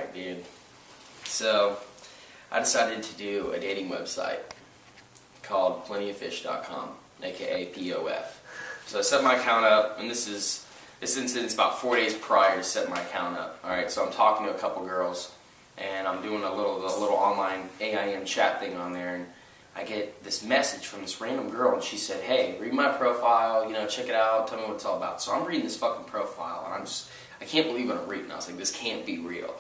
Alright, dude. So, I decided to do a dating website called plentyoffish.com, aka POF. So I set my account up, and this incident's about 4 days prior to setting my account up. Alright, so I'm talking to a couple girls, and I'm doing a little online AIM chat thing on there, and I get this message from this random girl, and she said, hey, read my profile, check it out, tell me what it's all about. So I'm reading this fucking profile, and I can't believe what I'm reading. I was like, this can't be real.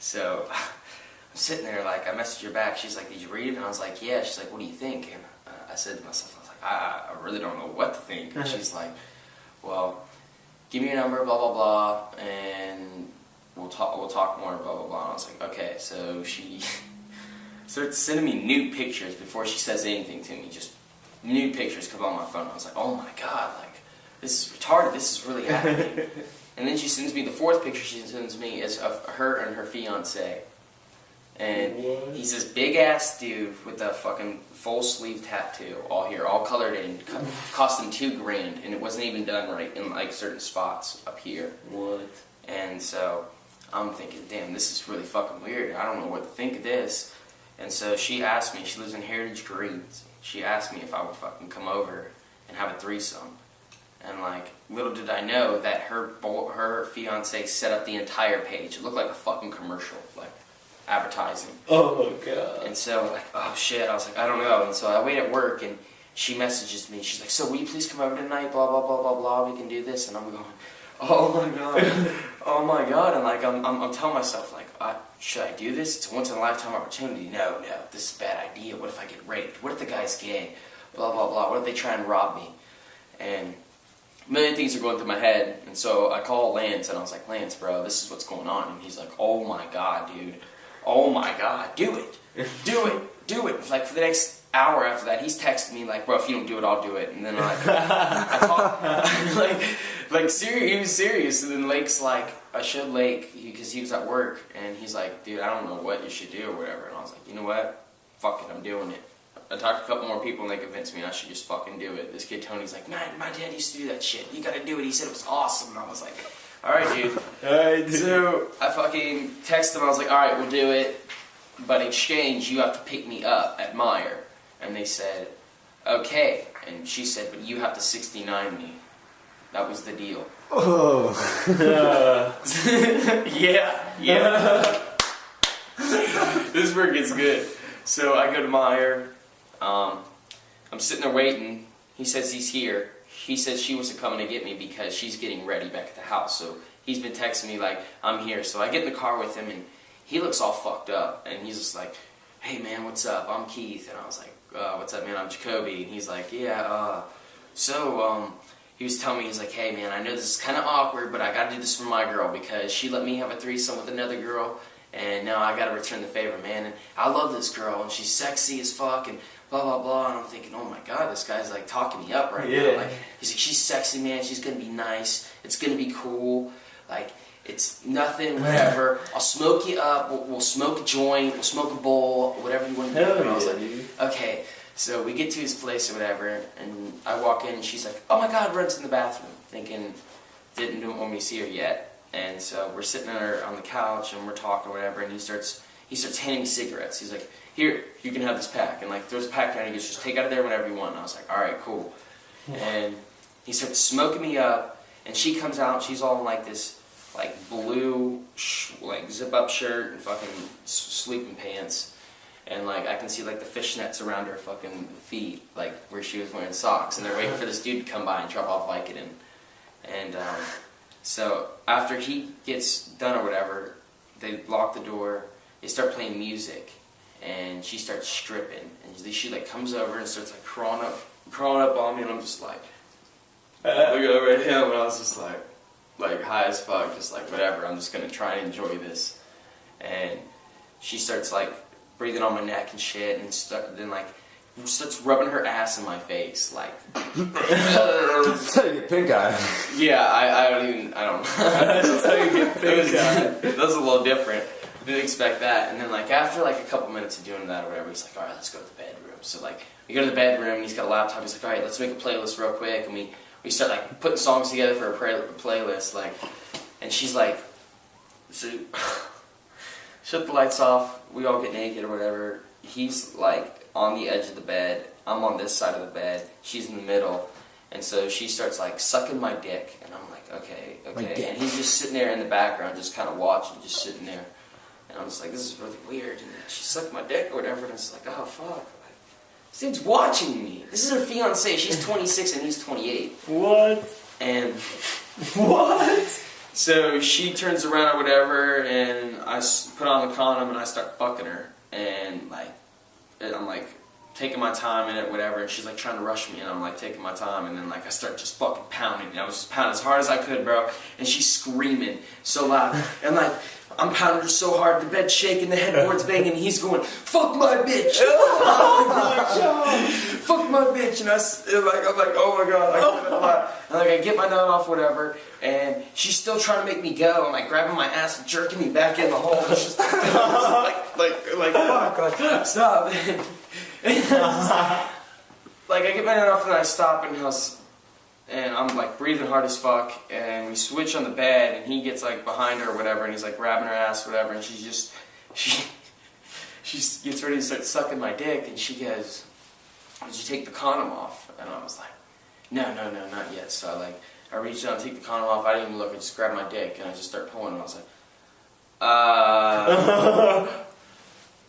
So I'm sitting there, like, I messaged her back. She's like, did you read it? And I was like, yeah. She's like, what do you think? And I said to myself, I was like, I really don't know what to think. And she's like, well, give me your number, blah, blah, blah, and we'll talk more, blah, blah, blah. And I was like, okay. So she starts sending me nude pictures before she says anything to me. Just nude pictures come on my phone. I was like, oh my God, like, this is retarded. This is really happening. And then she sends me the fourth picture she sends me is of her and her fiance. And he's this big ass dude with a fucking full sleeve tattoo, all here, all colored in. Cost him $2,000, and it wasn't even done right in like certain spots up here. What? And so I'm thinking, damn, this is really fucking weird. I don't know what to think of this. And so she asked me. She lives in Heritage Greens. She asked me if I would fucking come over and have a threesome. And like, little did I know that her fiance set up the entire page. It looked like a fucking commercial, like advertising. Oh God. And so like, oh shit, I was like, I don't know. And so I wait at work, and she messages me. She's like, so will you please come over tonight? Blah blah blah blah blah. We can do this. And I'm going, oh my God, oh my God. And like, I'm telling myself like, should I do this? It's a once in a lifetime opportunity. No, this is a bad idea. What if I get raped? What if the guy's gay? Blah blah blah. What if they try and rob me? And a million things are going through my head, and so I call Lance, and I was like, Lance, bro, this is what's going on. And he's like, oh my God, dude. Oh my God, do it. Do it. Do it. Like, for the next hour after that, he's texting me like, bro, if you don't do it, I'll do it. And then I talk, like, serious, he was serious. And then Lake's like, I showed Lake, because he was at work, and he's like, dude, I don't know what you should do or whatever. And I was like, you know what? Fuck it, I'm doing it. I talked to a couple more people, and they convinced me I should just fucking do it. This kid Tony's like, man, my dad used to do that shit. You gotta do it. He said it was awesome. And I was like, alright, dude. Alright, dude. So I fucking texted him. I was like, alright, we'll do it. But in exchange, you have to pick me up at Meyer. And they said, okay. And she said, but you have to 69 me. That was the deal. Oh. Yeah. This work is good. So I go to Meyer. I'm sitting there waiting. He says he's here. He says she was coming to get me because she's getting ready back at the house. So he's been texting me like, I'm here. So I get in the car with him, and he looks all fucked up. And he's just like, hey man, what's up? I'm Keith. And I was like, what's up man? I'm Jacoby. And he's like, yeah, he was telling me, he's like, hey man, I know this is kind of awkward, but I gotta do this for my girl because she let me have a threesome with another girl. And now I gotta return the favor, man. And I love this girl, and she's sexy as fuck, and blah blah blah. And I'm thinking, oh my God, this guy's like talking me up right now. Like, he's like, she's sexy, man. She's gonna be nice. It's gonna be cool. Like, it's nothing, whatever. I'll smoke you up. We'll smoke a joint. We'll smoke a bowl, whatever you want to do. And I was like, okay. So we get to his place or whatever, and I walk in, and she's like, oh my God, runs in the bathroom, thinking didn't want me to see her yet. And so we're sitting there on the couch, and we're talking or whatever, and he starts handing me cigarettes. He's like, here, you can have this pack. And like, throws a pack down, and he goes, just take out of there whenever you want. And I was like, all right, cool. And he starts smoking me up, and she comes out, and she's all in like this like blue like zip-up shirt and fucking sleeping pants. And like, I can see like the fishnets around her fucking feet, like where she was wearing socks. And they're waiting for this dude to come by and drop off Vicodin. And so after he gets done or whatever, they lock the door, they start playing music, and she starts stripping, and she like comes over and starts like crawling up on me, and I'm just like, looking over at him, and I was just like high as fuck, just like whatever, I'm just gonna try and enjoy this. And she starts like breathing on my neck and shit, and then like starts rubbing her ass in my face, like. That's how you get pink eye. Yeah, I don't. That's how you get pink eye. That was a little different. Didn't expect that. And then like after like a couple minutes of doing that or whatever, he's like, all right, let's go to the bedroom. So like we go to the bedroom, and he's got a laptop. He's like, all right, let's make a playlist real quick, and we start like putting songs together for a playlist, like. And she's like, so shut the lights off. We all get naked or whatever. He's like on the edge of the bed. I'm on this side of the bed. She's in the middle. And so she starts like sucking my dick. And I'm like, okay. And he's just sitting there in the background, just kind of watching, just sitting there. And I'm just like, this is really weird. And she sucked my dick or whatever. And it's like, oh, fuck. This dude's watching me. This is her fiance. She's 26 and he's 28. What? And What? so she turns around or whatever, and I put on the condom and I start fucking her. And like, I'm like taking my time in it, whatever. And she's like trying to rush me, and I'm like taking my time. And then like I start just fucking pounding. And I was just pounding as hard as I could, bro. And she's screaming so loud, and like. I'm pounding her so hard, the bed's shaking, the headboard's banging, and he's going, fuck my bitch! Oh my God! Fuck my bitch! And I'm like, oh my God, and like, I get my nut off, whatever, and she's still trying to make me go, and like grabbing my ass and jerking me back in the hole. It's just like, fuck, like, stop. Like, I get my nut off and I stop, and I'm like breathing hard as fuck, and we switch on the bed, and he gets like behind her or whatever, and he's like grabbing her ass or whatever, and she gets ready to start sucking my dick, and she goes, did you take the condom off? And I was like, no, not yet. So I reached out and take the condom off. I didn't even look. I just grabbed my dick and I just start pulling, and I was like,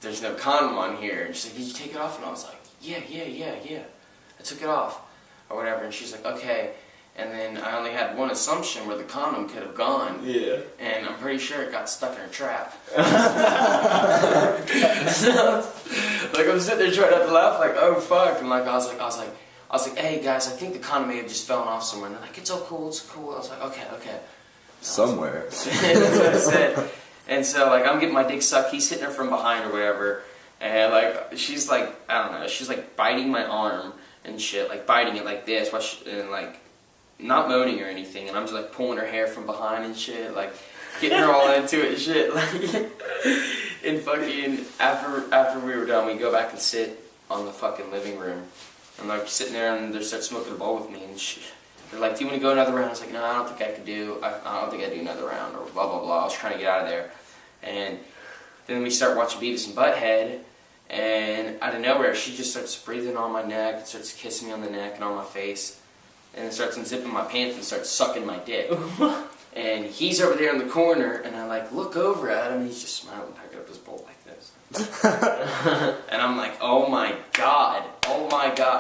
there's no condom on here. And she's like, did you take it off? And I was like, yeah. I took it off. Or whatever, and she's like, okay. And then I only had one assumption where the condom could have gone. Yeah. And I'm pretty sure it got stuck in her trap. So, like I'm sitting there trying not to laugh, like, oh fuck. And like I was like, hey guys, I think the condom may have just fallen off somewhere. And they're like, it's all cool, it's cool. I was like, okay. Somewhere. That's what I said. And so like I'm getting my dick sucked, he's hitting her from behind or whatever. And like she's like, I don't know, she's like biting my arm and shit, like biting it like this, and like not moaning or anything, and I'm just like pulling her hair from behind and shit, like getting her all into it and shit, like. And fucking after we were done, we go back and sit on the fucking living room, and like sitting there, and they start smoking a bowl with me, and they're like, do you want to go another round? I was like, no, I don't think I could do. I don't think I'd do another round, or blah blah blah. I was trying to get out of there, and then we start watching Beavis and Butthead. And out of nowhere, she just starts breathing on my neck, and starts kissing me on the neck and on my face, and then starts unzipping my pants and starts sucking my dick. And he's over there in the corner, and I like look over at him, and he's just smiling, picking up his bowl like this. And I'm like, oh my god,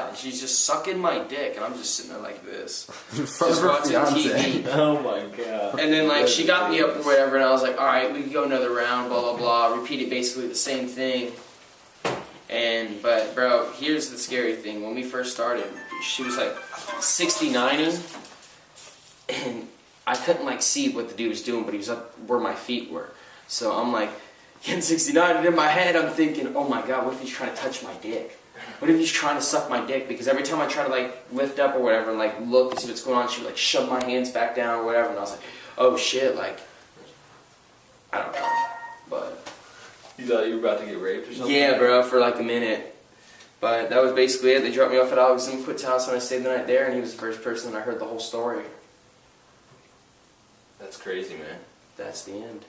and she's just sucking my dick, and I'm just sitting there like this, just watching TV. Oh my god. And then like she got me up or whatever, and I was like, all right, we can go another round, blah blah blah, repeated basically the same thing. But bro, here's the scary thing. When we first started, she was like 69ing, and I couldn't like see what the dude was doing, but he was up where my feet were. So I'm like getting 69, and in my head I'm thinking, oh my god, what if he's trying to touch my dick? What if he's trying to suck my dick? Because every time I try to like lift up or whatever and like look to see what's going on, she would like shove my hands back down or whatever, and I was like, oh shit, like I don't know, but. You thought you were about to get raped or something? Yeah, bro, for like a minute. But that was basically it. They dropped me off at Alex Zimquit's house, and I stayed the night there, and he was the first person that I heard the whole story. That's crazy, man. That's the end.